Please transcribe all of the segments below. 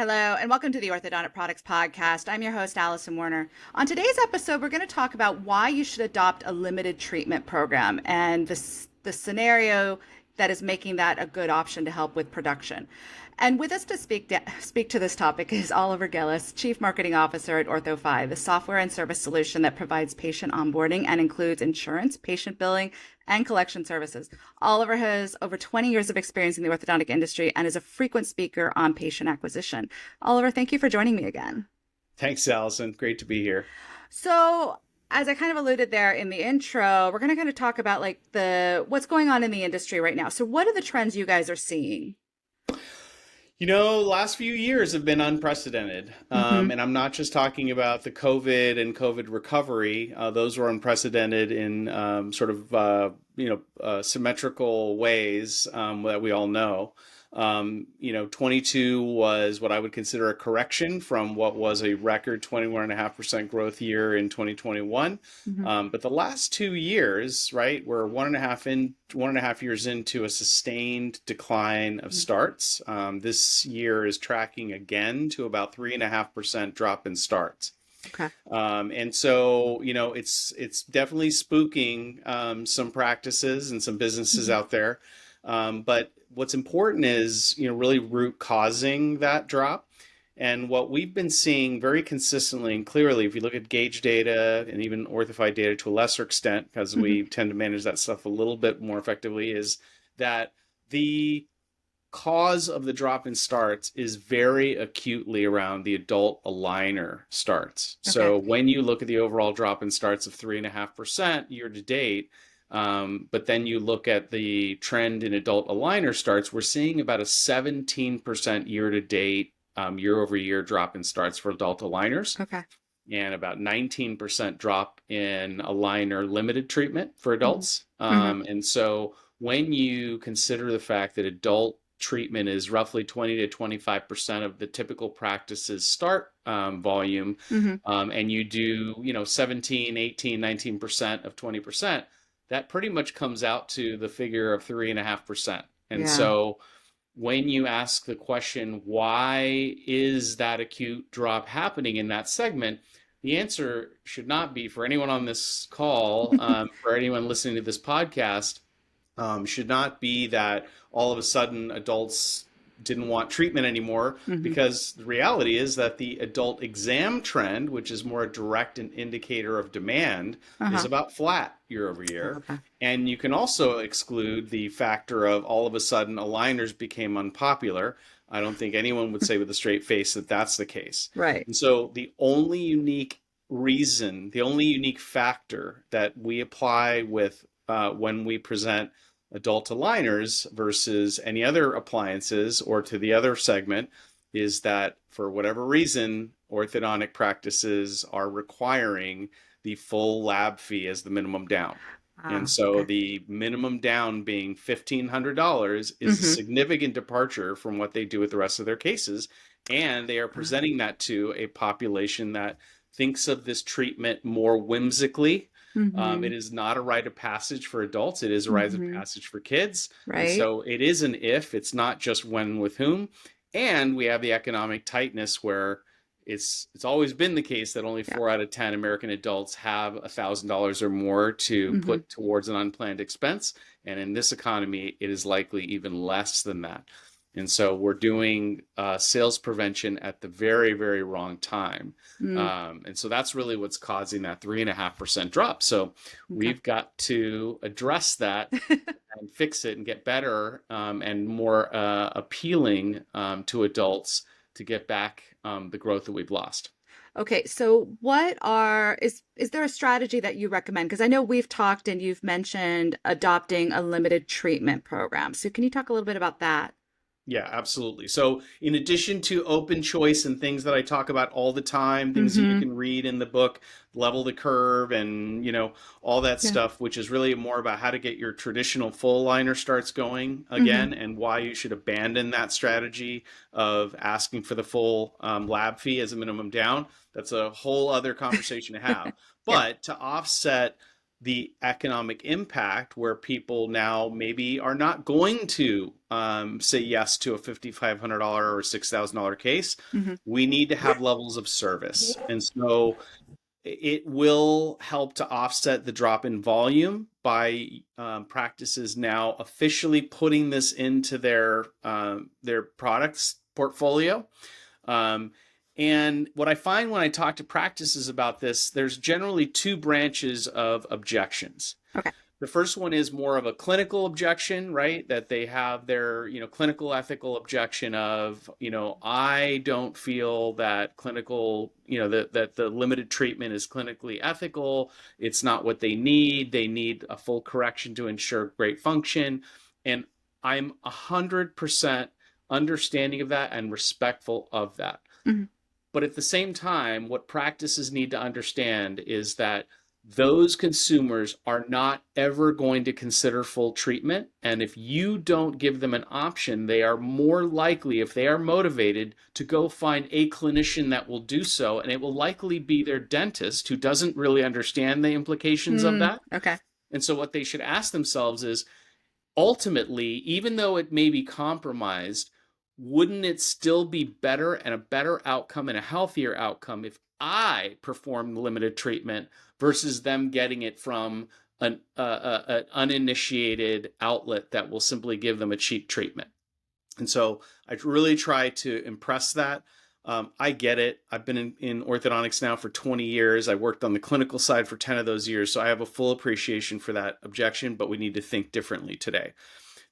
Hello, and welcome to the Orthodontic Products Podcast. I'm your host, Allison Warner. On today's episode, we're going to talk about why you should adopt a limited treatment program and the scenario that is making that a good option to help with production. And with us to speak to this topic is Oliver Gillis, Chief Marketing Officer at Ortho5, the software and service solution that provides patient onboarding and includes insurance, patient billing, and collection services. Oliver has over 20 years of experience in the orthodontic industry and is a frequent speaker on patient acquisition. Oliver, thank you for joining me again. Thanks, Allison. Great to be here. So, as I kind of alluded there in the intro, we're going to kind of talk about like what's going on in the industry right now. So, what are the trends you guys are seeing? Last few years have been unprecedented. And I'm not just talking about the COVID and COVID recovery. Those were unprecedented in symmetrical ways that we all know. 22 was what I would consider a correction from what was a record 21.5% growth year in 2021. But the last 2 years, right, we're 1.5 years into a sustained decline of starts. This year is tracking again to about 3.5% drop in starts. Okay. And so, it's definitely spooking some practices and some businesses out there. But what's important is, really root causing that drop. And what we've been seeing very consistently and clearly, if you look at Gauge data and even Orthofy data to a lesser extent, because we tend to manage that stuff a little bit more effectively, is that the cause of the drop in starts is very acutely around the adult aligner starts. Okay. So when you look at the overall drop in starts of 3.5% year to date, but then you look at the trend in adult aligner starts, we're seeing about a 17% year-to-date, year-over-year drop in starts for adult aligners. Okay. And about 19% drop in aligner limited treatment for adults. And so when you consider the fact that adult treatment is roughly 20 to 25% of the typical practice's start volume, and you do, 17, 18, 19% of 20%, that pretty much comes out to the figure of 3.5%. And so when you ask the question, why is that acute drop happening in that segment? The answer should not be, for anyone on this call, for anyone listening to this podcast, should not be that all of a sudden adults didn't want treatment anymore, because the reality is that the adult exam trend, which is more a direct indicator of demand, is about flat year over year. Okay. And you can also exclude the factor of all of a sudden aligners became unpopular. I don't think anyone would say with a straight face that that's the case. Right. And so the only unique factor that we apply with when we present adult aligners versus any other appliances or to the other segment is that for whatever reason, orthodontic practices are requiring the full lab fee as the minimum down. And so the minimum down being $1,500 is a significant departure from what they do with the rest of their cases. And they are presenting that to a population that thinks of this treatment more whimsically. It is not a rite of passage for adults. It is a rite of passage for kids. Right. And so it is an if, it's not just when with whom. And we have the economic tightness where it's always been the case that only 4 out of 10 American adults have $1,000 or more to put towards an unplanned expense. And in this economy, it is likely even less than that. And so we're doing sales prevention at the very, very wrong time. And so that's really what's causing that 3.5% drop. So we've got to address that and fix it and get better and more appealing to adults to get back the growth that we've lost. Okay, so is there a strategy that you recommend? Because I know we've talked and you've mentioned adopting a limited treatment program. So can you talk a little bit about that? Yeah, absolutely. So in addition to open choice and things that I talk about all the time, things that you can read in the book, Level the Curve and, all that stuff, which is really more about how to get your traditional full liner starts going again and why you should abandon that strategy of asking for the full lab fee as a minimum down. That's a whole other conversation to have. But to offset the economic impact where people now maybe are not going to say yes to a $5,500 or $6,000 case. Hmm. We need to have levels of service. And so it will help to offset the drop in volume by practices now officially putting this into their products portfolio. Um, and what I find when I talk to practices about this, there's generally two branches of objections. Okay. The first one is more of a clinical objection, right? That they have their, clinical ethical objection of, I don't feel that clinical, that the limited treatment is clinically ethical. It's not what they need. They need a full correction to ensure great function. And I'm 100% understanding of that and respectful of that. Hmm. But at the same time, what practices need to understand is that those consumers are not ever going to consider full treatment. And if you don't give them an option, they are more likely, if they are motivated, to go find a clinician that will do so. And it will likely be their dentist who doesn't really understand the implications of that. Okay. And so what they should ask themselves is, ultimately, even though it may be compromised, wouldn't it still be better and a better outcome and a healthier outcome if I perform limited treatment versus them getting it from an uninitiated outlet that will simply give them a cheap treatment? And so I really try to impress that. I get it. I've been in orthodontics now for 20 years. I worked on the clinical side for 10 of those years. So I have a full appreciation for that objection, but we need to think differently today.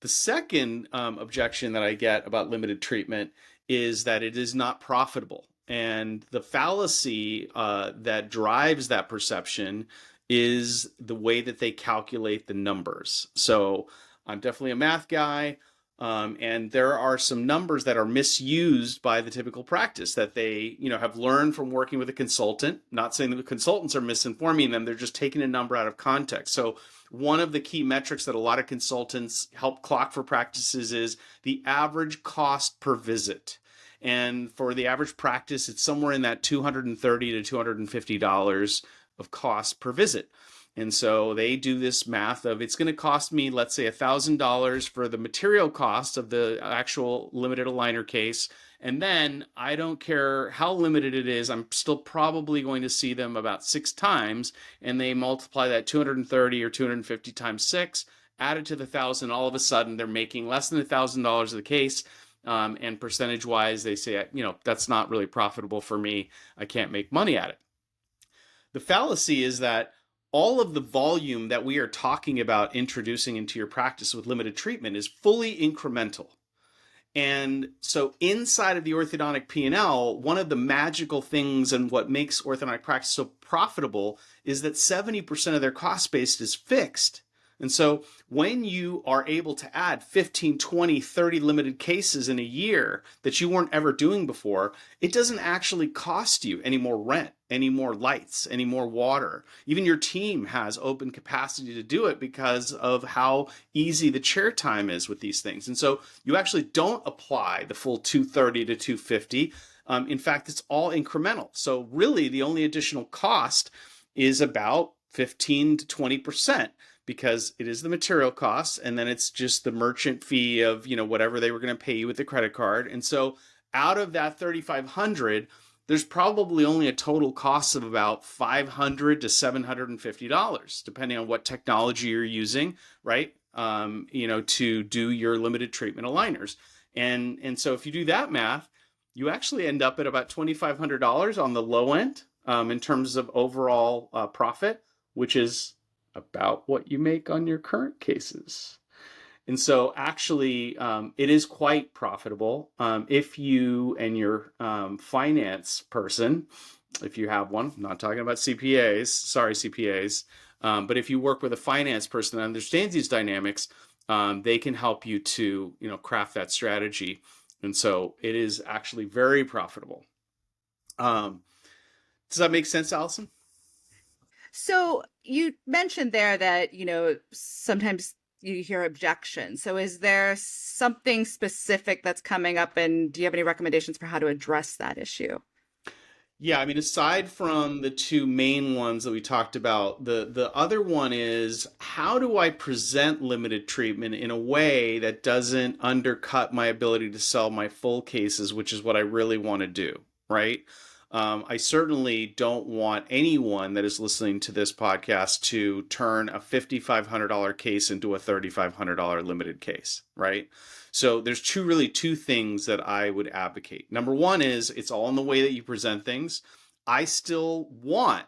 The second objection that I get about limited treatment is that it is not profitable. And the fallacy that drives that perception is the way that they calculate the numbers. So I'm definitely a math guy. And there are some numbers that are misused by the typical practice that they, have learned from working with a consultant. Not saying that the consultants are misinforming them, they're just taking a number out of context. So one of the key metrics that a lot of consultants help clock for practices is the average cost per visit. And for the average practice, it's somewhere in that $230 to $250 of cost per visit. And so they do this math of, it's going to cost me, let's say, $1,000 for the material cost of the actual limited aligner case. And then I don't care how limited it is, I'm still probably going to see them about 6 times. And they multiply that 230 or 250 times 6, add it to the 1,000. All of a sudden, they're making less than $1,000 of the case. And percentage wise, they say, that's not really profitable for me. I can't make money at it. The fallacy is that all of the volume that we are talking about introducing into your practice with limited treatment is fully incremental. And so inside of the orthodontic P&L, one of the magical things and what makes orthodontic practice so profitable is that 70% of their cost base is fixed. And so when you are able to add 15, 20, 30 limited cases in a year that you weren't ever doing before, it doesn't actually cost you any more rent, any more lights, any more water. Even your team has open capacity to do it because of how easy the chair time is with these things. And so you actually don't apply the full 230 to 250. In fact, it's all incremental. So really the only additional cost is about 15 to 20%. Because it is the material costs, and then it's just the merchant fee of, whatever they were going to pay you with the credit card. And so out of that $3,500, there's probably only a total cost of about $500 to $750, depending on what technology you're using, right? To do your limited treatment aligners. And so if you do that math, you actually end up at about $2,500 on the low end in terms of overall profit, which is about what you make on your current cases. And so actually, it is quite profitable if you and your finance person, if you have one, I'm not talking about CPAs, sorry CPAs, but if you work with a finance person that understands these dynamics, they can help you to craft that strategy. And so it is actually very profitable. Does that make sense, Allison? So you mentioned there that, sometimes you hear objections. So is there something specific that's coming up, and do you have any recommendations for how to address that issue? Yeah, I mean, aside from the two main ones that we talked about, the other one is how do I present limited treatment in a way that doesn't undercut my ability to sell my full cases, which is what I really want to do, right? I certainly don't want anyone that is listening to this podcast to turn a $5,500 case into a $3,500 limited case, right? So there's two things that I would advocate. Number one is it's all in the way that you present things. I still want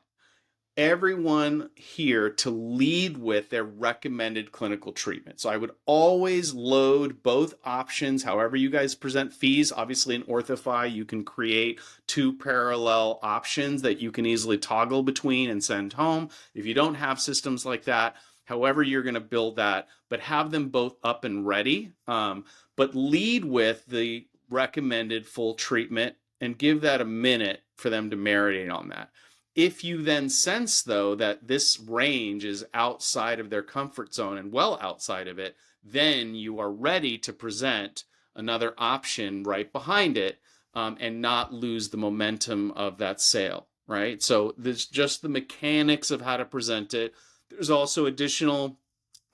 everyone here to lead with their recommended clinical treatment. So I would always load both options, however you guys present fees. Obviously in Orthofy, you can create two parallel options that you can easily toggle between and send home. If you don't have systems like that, however you're going to build that, but have them both up and ready. But lead with the recommended full treatment and give that a minute for them to marinate on that. If you then sense, though, that this range is outside of their comfort zone and well outside of it, then you are ready to present another option right behind it, and not lose the momentum of that sale, right? So there's just the mechanics of how to present it. There's also additional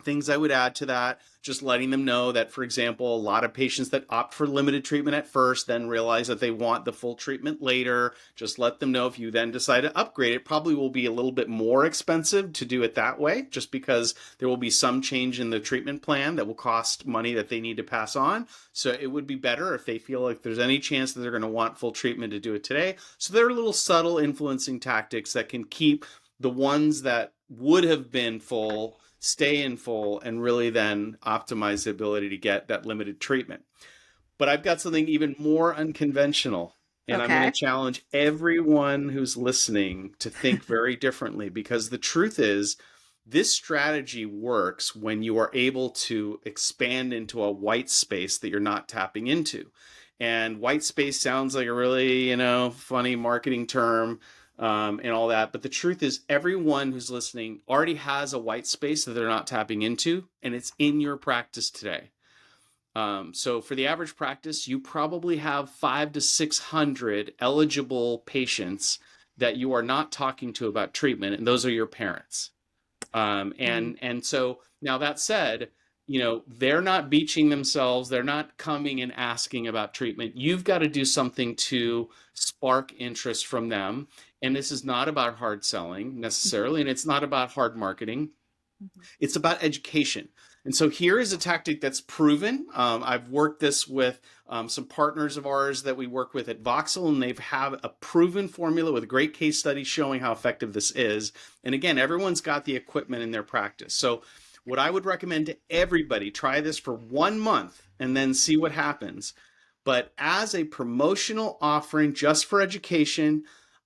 things I would add to that, just letting them know that, for example, a lot of patients that opt for limited treatment at first then realize that they want the full treatment later. Just let them know if you then decide to upgrade, it probably will be a little bit more expensive to do it that way, just because there will be some change in the treatment plan that will cost money that they need to pass on. So it would be better if they feel like there's any chance that they're going to want full treatment to do it today. So there are little subtle influencing tactics that can keep the ones that would have been full stay in full and really then optimize the ability to get that limited treatment. But I've got something even more unconventional, and I'm going to Okay. challenge everyone who's listening to think very differently, because the truth is this strategy works when you are able to expand into a white space that you're not tapping into. And white space sounds like a really, funny marketing term, and all that. But the truth is, everyone who's listening already has a white space that they're not tapping into, and it's in your practice today. So for the average practice, you probably have 500 to 600 eligible patients that you are not talking to about treatment, and those are your parents. Mhm. And so now that said, they're not beaching themselves. They're not coming and asking about treatment. You've got to do something to spark interest from them. And this is not about hard selling necessarily, and it's not about hard marketing. Mhm. It's about education. And so here is a tactic that's proven. I've worked this with some partners of ours that we work with at Voxel, and they've have a proven formula with great case studies showing how effective this is. And again, everyone's got the equipment in their practice. So what I would recommend to everybody, try this for 1 month and then see what happens. But as a promotional offering just for education,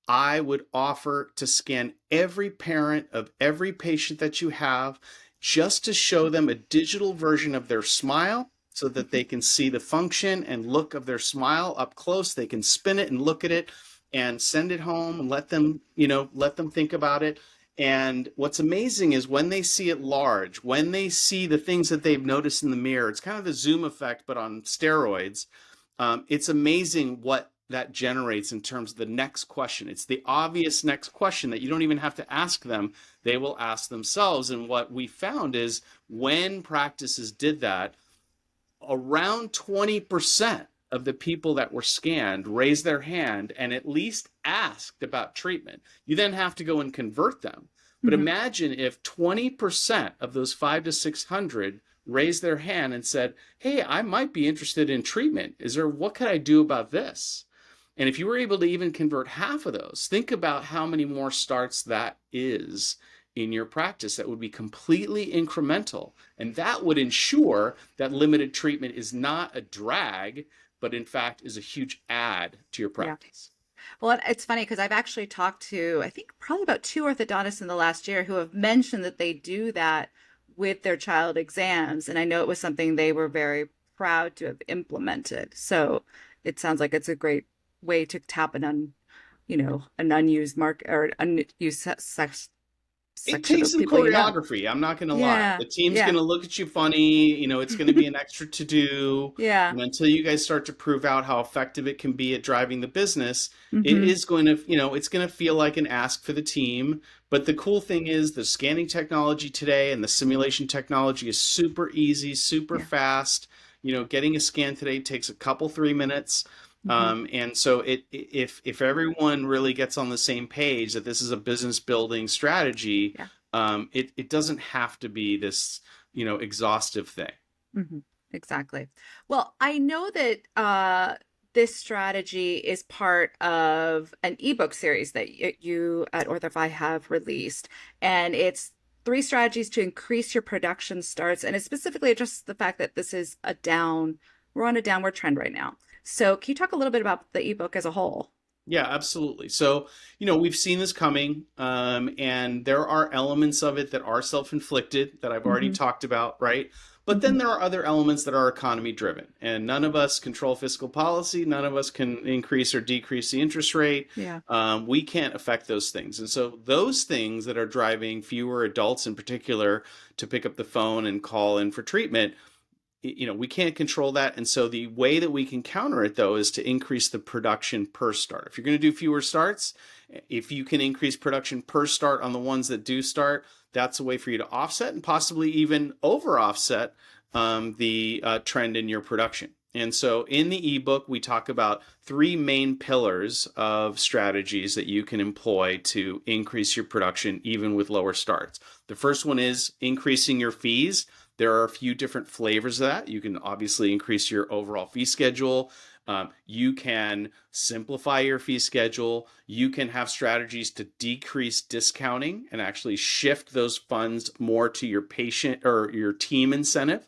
I would offer to scan every parent of every patient that you have, just to show them a digital version of their smile so that they can see the function and look of their smile up close. They can spin it and look at it and send it home and let them think about it. And what's amazing is when they see it large, when they see the things that they've noticed in the mirror, it's kind of the Zoom effect, but on steroids. It's amazing what that generates in terms of the next question. It's the obvious next question that you don't even have to ask them. They will ask themselves. And what we found is when practices did that, around 20% of the people that were scanned raised their hand and at least asked about treatment. You then have to go and convert them. But Mhm. imagine if 20% of those 500 to 600 raised their hand and said, "Hey, I might be interested in treatment. What could I do about this?" And if you were able to even convert half of those, think about how many more starts that is in your practice. That would be completely incremental. And that would ensure that limited treatment is not a drag, but in fact is a huge add to your Yeah. practice. Well, it's funny because I've actually talked to, I think, probably about two orthodontists in the last year who have mentioned that they do that with their child exams. And I know it was something they were very proud to have implemented. So it sounds like it's a great way to tap an unused mark or unused It section takes of some people you know. choreography. I'm not going to lie. Yeah. The team's going Yeah. to look at you funny. It's going to be an extra to do. Yeah. And until you guys start to prove out how effective it can be at driving the business, it Mm-hmm. is going to, it's going to feel like an ask for the team. But the cool thing is the scanning technology today and the simulation technology is super easy, super Yeah. fast. Getting a scan today takes a couple, 3 minutes. Mm-hmm. And so if everyone really gets on the same page that this is a business building strategy, Yeah. it doesn't have to be this, exhaustive thing. Mm-hmm. Exactly. Well, I know that this strategy is part of an ebook series that you at Orthify have released, and it's three strategies to increase your production starts, and it specifically addresses the fact that we're on a downward trend right now. So, can you talk a little bit about the ebook as a whole? Yeah, absolutely. So, we've seen this coming, and there are elements of it that are self-inflicted that I've already Mm-hmm. talked about, right? But Mm-hmm. then there are other elements that are economy driven, and none of us control fiscal policy. None of us can increase or decrease the interest rate. Yeah. We can't affect those things. And so, those things that are driving fewer adults in particular to pick up the phone and call in for treatment, we can't control that. And so the way that we can counter it, though, is to increase the production per start. If you're going to do fewer starts, if you can increase production per start on the ones that do start, that's a way for you to offset and possibly even over offset the trend in your production. And so in the ebook, we talk about three main pillars of strategies that you can employ to increase your production even with lower starts. The first one is increasing your fees. There are a few different flavors of that. You can obviously increase your overall fee schedule. You can simplify your fee schedule. You can have strategies to decrease discounting and actually shift those funds more to your patient or your team incentive.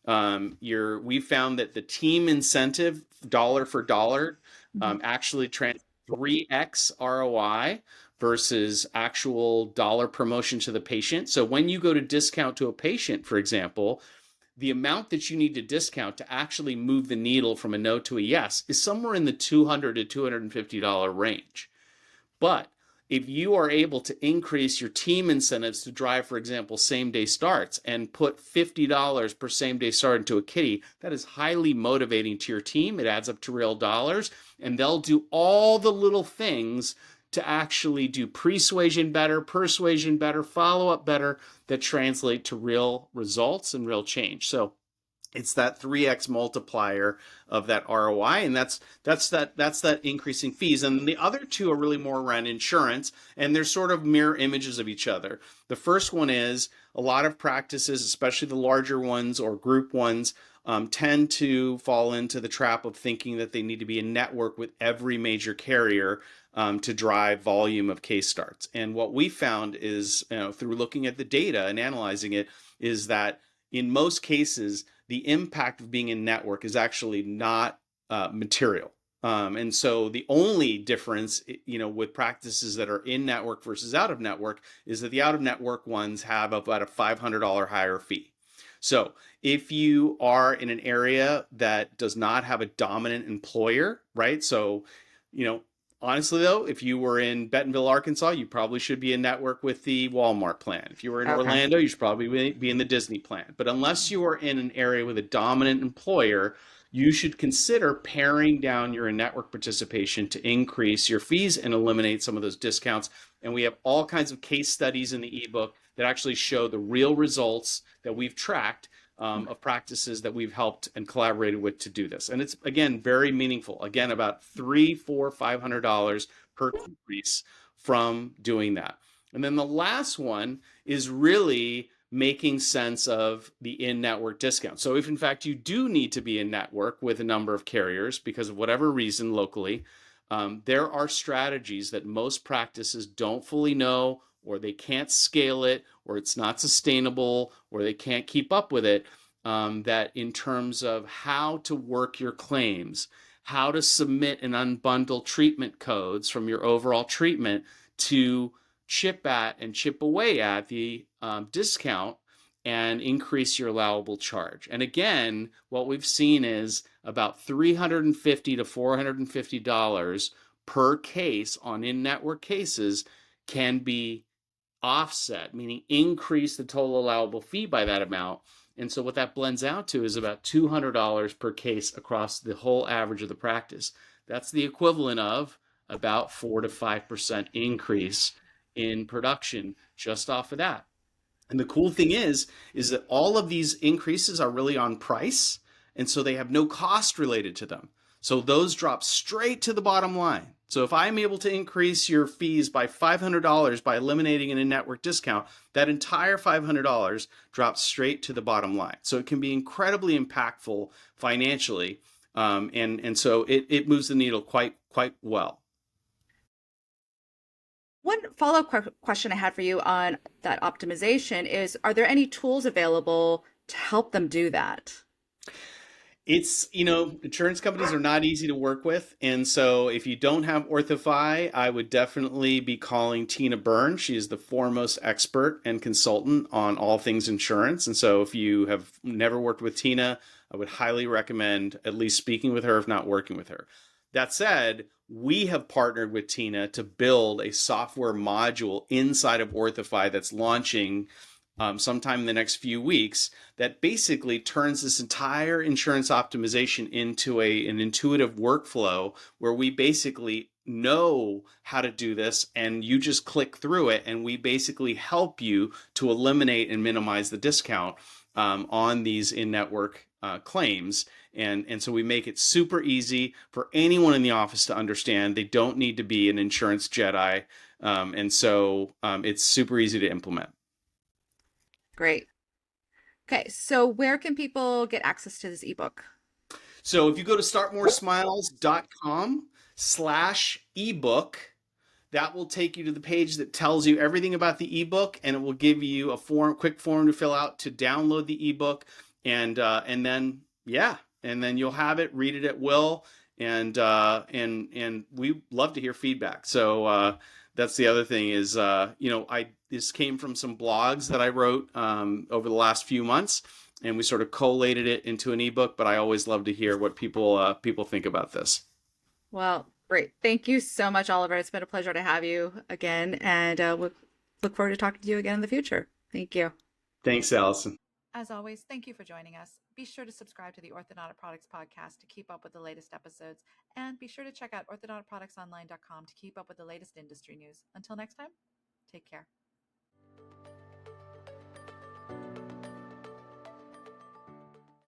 We found that the team incentive, dollar for dollar, Mm-hmm. actually 3x ROI versus actual dollar promotion to the patient. So when you go to discount to a patient, for example, the amount that you need to discount to actually move the needle from a no to a yes is somewhere in the $200 to $250 range. But if you are able to increase your team incentives to drive, for example, same day starts and put $50 per same day start into a kitty, that is highly motivating to your team. It adds up to real dollars, and they'll do all the little things to actually do persuasion better, follow up better, that translate to real results and real change. So it's that 3x multiplier of that ROI, and that's that increasing fees. And the other two are really more around insurance, and they're sort of mirror images of each other. The first one is a lot of practices, especially the larger ones or group ones, tend to fall into the trap of thinking that they need to be a network with every major carrier to drive volume of case starts. And what we found is, through looking at the data and analyzing it, is that in most cases, the impact of being in network is actually not material. And so the only difference, with practices that are in network versus out of network is that the out of network ones have about a $500 higher fee. So if you are in an area that does not have a dominant employer, right? So, honestly, though, if you were in Bentonville, Arkansas, you probably should be in network with the Walmart plan. If you were in Okay. Orlando, you should probably be in the Disney plan. But unless you are in an area with a dominant employer, you should consider paring down your network participation to increase your fees and eliminate some of those discounts. And we have all kinds of case studies in the ebook that actually show the real results that we've tracked of practices that we've helped and collaborated with to do this. And it's, again, very meaningful. Again, about $300, $400, $500 per increase from doing that. And then the last one is really making sense of the in-network discount. So if in fact you do need to be in network with a number of carriers because of whatever reason locally, there are strategies that most practices don't fully know, or they can't scale it, or it's not sustainable, or they can't keep up with it, that in terms of how to work your claims, how to submit and unbundle treatment codes from your overall treatment to chip at and chip away at the discount and increase your allowable charge. And again, what we've seen is about $350 to $450 per case on in-network cases can be offset, meaning increase the total allowable fee by that amount. And so what that blends out to is about $200 per case across the whole average of the practice. That's the equivalent of about 4 to 5% increase in production just off of that. And the cool thing is that all of these increases are really on price, and so they have no cost related to them. So those drop straight to the bottom line. So if I'm able to increase your fees by $500 by eliminating an in-network discount, that entire $500 drops straight to the bottom line. So it can be incredibly impactful financially, and so it moves the needle quite well. One follow-up question I had for you on that optimization is, are there any tools available to help them do that? It's, insurance companies are not easy to work with. And so if you don't have Orthofy, I would definitely be calling Tina Byrne. She is the foremost expert and consultant on all things insurance. And so if you have never worked with Tina, I would highly recommend at least speaking with her, if not working with her. That said, we have partnered with Tina to build a software module inside of Orthofy that's launching sometime in the next few weeks that basically turns this entire insurance optimization into an intuitive workflow where we basically know how to do this and you just click through it and we basically help you to eliminate and minimize the discount on these in-network claims. And so we make it super easy for anyone in the office to understand. They don't need to be an insurance Jedi. And so it's super easy to implement. Great. Okay, so where can people get access to this ebook? So if you go to startmoresmiles.com/ebook, that will take you to the page that tells you everything about the ebook, and it will give you a quick form to fill out to download the ebook, and then you'll have it, read it at will, and we love to hear feedback. So that's the other thing is this came from some blogs that I wrote over the last few months, and we sort of collated it into an ebook. But I always love to hear what people think about this. Well, great. Thank you so much, Oliver. It's been a pleasure to have you again, and we'll look forward to talking to you again in the future. Thank you. Thanks, Allison. As always, thank you for joining us. Be sure to subscribe to the Orthodontic Products Podcast to keep up with the latest episodes, and be sure to check out orthodonticproductsonline.com to keep up with the latest industry news. Until next time, take care.